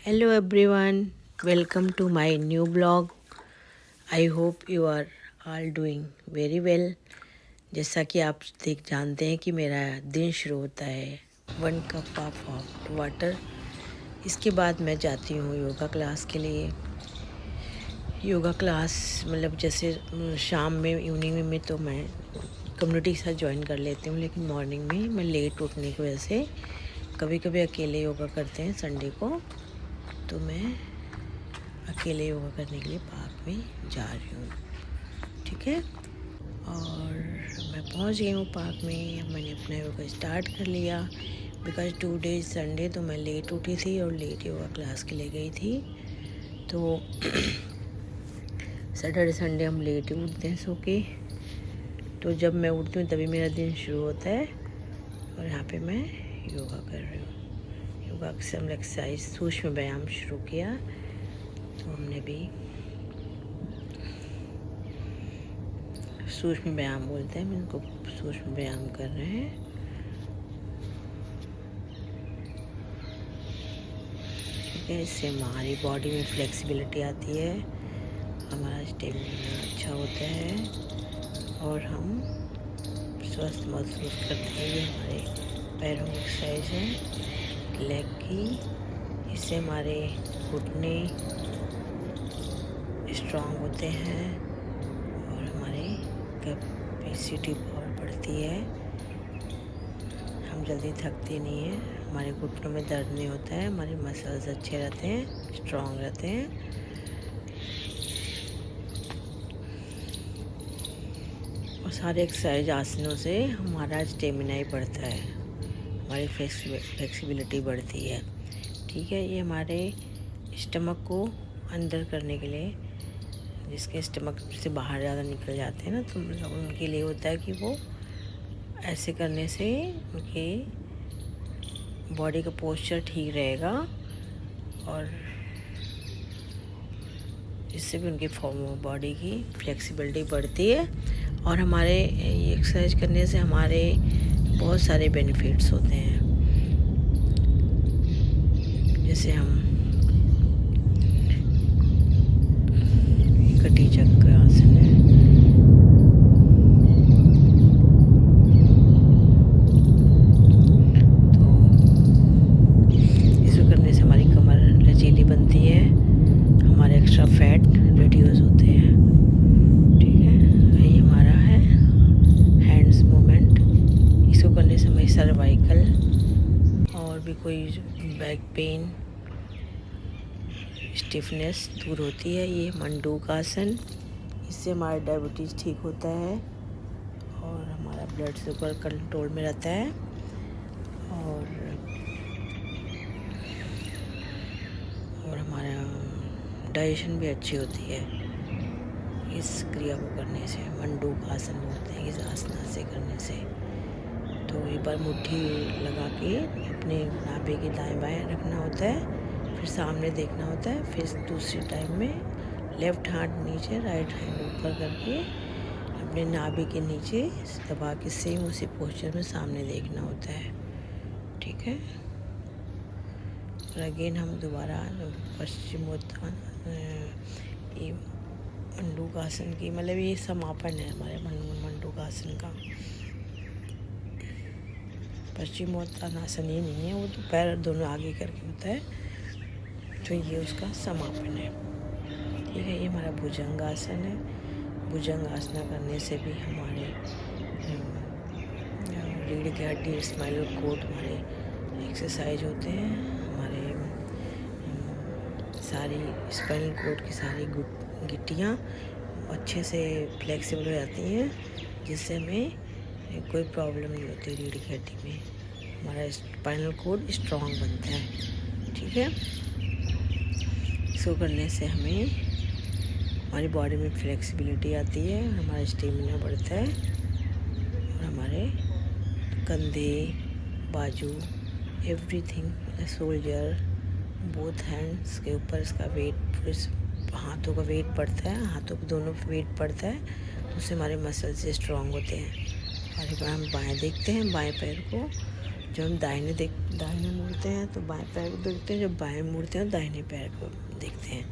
Hello everyone, welcome to my new blog. I hope you are all doing very well. जैसा कि आप जानते हैं कि मेरा दिन शुरू होता है 1 कप ऑफ हॉट वाटर। इसके बाद मैं जाती हूँ योगा क्लास के लिए। योगा क्लास मतलब जैसे शाम में इवनिंग में तो मैं कम्युनिटी के साथ ज्वाइन कर लेती हूँ, लेकिन मॉर्निंग में मैं लेट उठने की वजह से कभी कभी अकेले योगा करते हैं संडे को, तो मैं अकेले योगा करने के लिए पार्क में जा रही हूँ। ठीक है, और मैं पहुँच गई हूँ पार्क में। मैंने अपना योगा स्टार्ट कर लिया बिकॉज 2 डेज संडे तो मैं लेट उठी थी और लेट योगा क्लास के लिए गई थी। तो सैटरडे संडे हम लेट ही उठते हैं सो के, तो जब मैं उठती हूँ तभी मेरा दिन शुरू होता है। और यहाँ पे मैं योगा कर रही हूँ। योगा से हम एक्सरसाइज सूक्ष्म व्यायाम शुरू किया, तो हमने भी सूक्ष्म व्यायाम बोलते हैं, हम इनको सूक्ष्म व्यायाम कर रहे हैं। ठीक है, इससे हमारी बॉडी में फ्लेक्सिबिलिटी आती है, हमारा स्टेमिना अच्छा होता है और हम स्वस्थ महसूस करते हैं। ये हमारे पैरों की एक्सरसाइज है, लेग की। इससे हमारे घुटने स्ट्रॉन्ग होते हैं और हमारी कैपेसिटी बहुत बढ़ती है। हम जल्दी थकते नहीं हैं, हमारे घुटनों में दर्द नहीं होता है, हमारे मसल्स अच्छे रहते हैं, स्ट्रॉन्ग रहते हैं। और सारे एक्सरसाइज आसनों से हमारा स्टेमिना ही बढ़ता है, हमारी फ्लेक्सिबिलिटी बढ़ती है। ठीक है, ये हमारे स्टमक को अंदर करने के लिए, जिसके स्टमक से बाहर ज़्यादा निकल जाते हैं ना, तो मतलब उनके लिए होता है कि वो ऐसे करने से उनके बॉडी का पोस्चर ठीक रहेगा और इससे भी उनकी बॉडी की फ्लेक्सिबिलिटी बढ़ती है। और हमारे ये एक्सरसाइज करने से हमारे बहुत सारे बेनिफिट्स होते हैं। जैसे हम कटी चक्र आसन है, तो इसको करने से हमारी कमर लचीली बनती है, हमारे एक्स्ट्रा फैट रिड्यूस होते हैं। ठीक है, ये हमारा है हैंड्स मूवमेंट। इसको करने से हमारी सर्वाइकल और भी कोई बैक पेन, स्टिफनेस दूर होती है। ये मंडूक आसन, इससे हमारा डायबिटीज़ ठीक होता है और हमारा ब्लड शुगर कंट्रोल में रहता है और हमारा डाइजेशन भी अच्छी होती है इस क्रिया को करने से। मंडूक आसन बोलते हैं इस आसना से करने से। तो एक बार मुट्ठी लगा के अपने नाभि के दाएं बाएं रखना होता है, फिर सामने देखना होता है, फिर दूसरी टाइम में लेफ़्ट हैंड नीचे, राइट हैंड ऊपर करके अपने नाभि के नीचे दबा के सेम उसी पोस्चर में सामने देखना होता है। ठीक है, और अगेन हम दोबारा पश्चिमोत्तान ये मंडूक आसन की, मतलब ये समापन है हमारे मंडूक आसन का। पश्चिमोत्तानासन ये नहीं है, वो तो पैर दोनों आगे करके होता है, तो ये उसका समापन है। ठीक है, ये हमारा भुजंग आसन है। भुजंग आसना करने से भी हमारे रीढ़ की हड्डी, स्पाइनल कॉर्ड हमारे एक्सरसाइज होते हैं, हमारे सारी स्पाइनल कॉर्ड की सारी गिट्टियाँ अच्छे से फ्लेक्सिबल हो जाती हैं, जिससे हमें कोई प्रॉब्लम नहीं होती रीढ़ की हड्डी में। हमारा स्पाइनल कॉर्ड स्ट्रॉन्ग बनता है। ठीक है, इसको करने से हमें हमारी बॉडी में फ्लेक्सिबिलिटी आती है, हमारा स्टेमिना बढ़ता है और हमारे कंधे, बाजू, एवरीथिंग, शोल्डर, बोथ हैंड्स के ऊपर इसका वेट, हाथों का वेट पड़ता है, हाथों के दोनों वेट पड़ता है, तो उससे हमारे मसल्स स्ट्रॉन्ग होते हैं। और एक बार हम बाएँ देखते हैं, बाएँ पैर को जब हम दाहिने मुड़ते हैं तो बाएं पैर को देखते हैं, जब बाएं मुड़ते हैं तो दाहिने पैर को देखते हैं।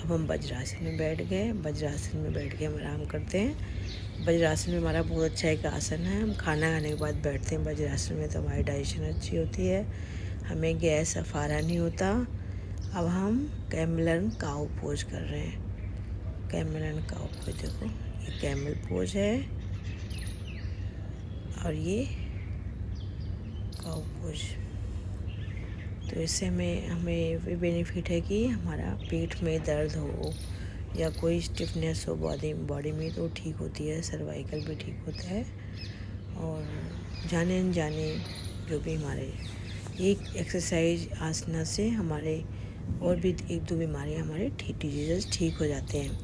अब हम वज्रासन में बैठ गए। वज्रासन में बैठ के हम आराम करते हैं। वज्रासन में हमारा बहुत अच्छा एक आसन है। हम खाना खाने के बाद बैठते हैं वज्रासन में, तो हमारी डाइजेशन अच्छी होती है, हमें गैस अफारा नहीं होता। अब हम कैमलन काउ पोज कर रहे हैं। कैमलन काउ पोज, देखो ये कैमल पोज है और ये काउ पोज। तो इससे हमें बेनिफिट है कि हमारा पेट में दर्द हो या कोई स्टिफनेस हो बॉडी में तो ठीक होती है, सर्वाइकल भी ठीक होता है। और जाने अनजाने जो भी हमारे एक एक्सरसाइज आसना से हमारे और भी एक दो बीमारियां हमारे डिजीज़ ठीक हो जाते हैं।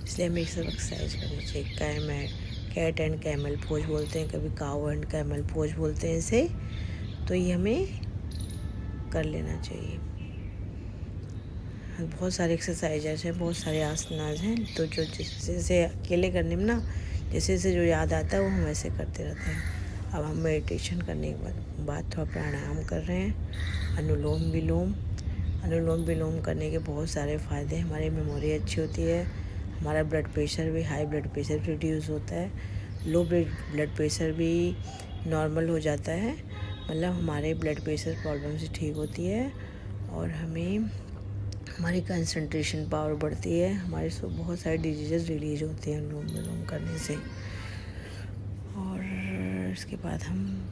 इसलिए हमें सब एक्सरसाइज करनी चाहिए। कैट एंड कैमल पोज बोलते हैं, कभी काउ एंड कैमल पोज बोलते हैं इसे। तो ये हमें कर लेना चाहिए। बहुत सारे एक्सरसाइजेज हैं, बहुत सारे आसनाज हैं, तो जो जैसे अकेले करने में ना जैसे जो याद आता है वो हम वैसे करते रहते हैं। अब हम मेडिटेशन करने के बाद थोड़ा प्राणायाम कर रहे हैं, अनुलोम विलोम। अनुलोम विलोम करने के बहुत सारे फ़ायदे, हमारी मेमोरी अच्छी होती है, हमारा ब्लड प्रेशर भी, हाई ब्लड प्रेशर भी रिड्यूस होता है, लो ब्लड प्रेशर भी नॉर्मल हो जाता है। मतलब हमारे ब्लड प्रेशर प्रॉब्लम से ठीक होती है और हमारी कंसंट्रेशन पावर बढ़ती है, हमारे बहुत सारे डिजीज़ रिलीज होते हैं अनुलोम विलोम करने से। और इसके बाद हम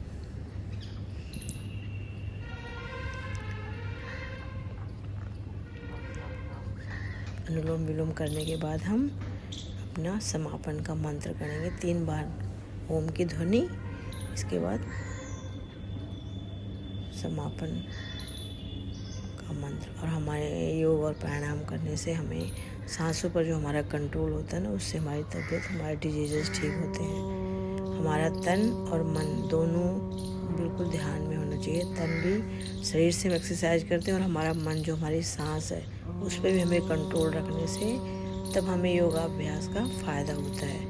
अनुलोम विलोम करने के बाद हम अपना समापन का मंत्र करेंगे 3 बार ओम की ध्वनि, इसके बाद समापन का मंत्र। और हमारे योग और प्राणायाम करने से हमें सांसों पर जो हमारा कंट्रोल होता है ना, उससे हमारी तबीयत, हमारे डिजीज़ ठीक होते हैं। हमारा तन और मन दोनों बिल्कुल ध्यान में होना चाहिए। तन भी शरीर से हम एक्सरसाइज करते हैं और हमारा मन जो हमारी सांस है उस पर भी हमें कंट्रोल रखने से तब हमें योगाभ्यास का फ़ायदा होता है।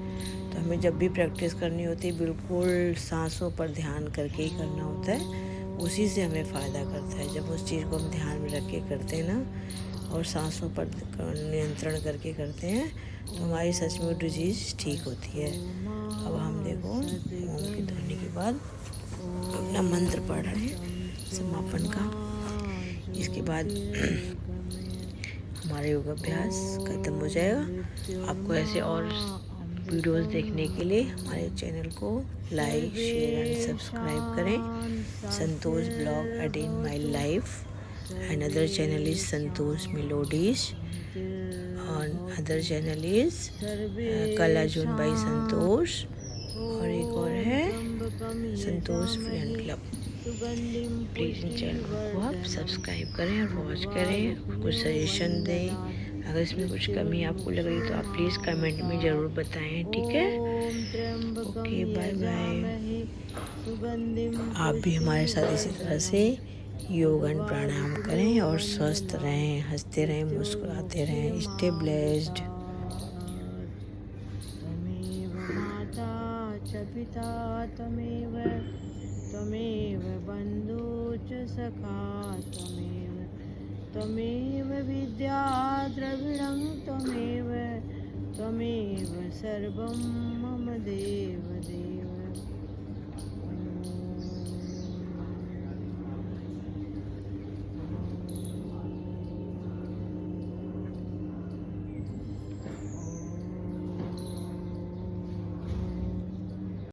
तो हमें जब भी प्रैक्टिस करनी होती है बिल्कुल सांसों पर ध्यान करके ही करना होता है, उसी से हमें फ़ायदा करता है। जब उस चीज़ को हम ध्यान में रख के करते हैं ना और सांसों पर नियंत्रण करके करते हैं तो हमारी सच में डिजीज़ ठीक होती है। अब हम देखो ओम की ध्वनि के बाद अपना मंत्र पढ़ रहे हैं समापन का। इसके बाद हमारा योगाभ्यास ख़त्म हो जाएगा। आपको ऐसे और वीडियोस देखने के लिए हमारे चैनल को लाइक, शेयर एंड सब्सक्राइब करें। Santosh blog ad in my life, another channel is Santosh melodies, और अदर चैनल इज़ कला जून बाई संतोष, और एक और है संतोष फ्रेंड क्लब। प्लीज़ इन चैनल को आप सब्सक्राइब करें और वॉच करें, कुछ सजेशन दें। अगर इसमें कुछ कमी आपको लग रही तो आप प्लीज़ कमेंट में ज़रूर बताएं, ठीक है? Okay, bye bye. आप भी हमारे साथ इसी तरह से योग एंड प्राणायाम करें और स्वस्थ रहें, हंसते रहें, मुस्कुराते रहें। Stay blessed. पिता त्वमेव बन्धु च सखा त्वमेव विद्या द्रविणं त्वमेव सर्वं मम देव।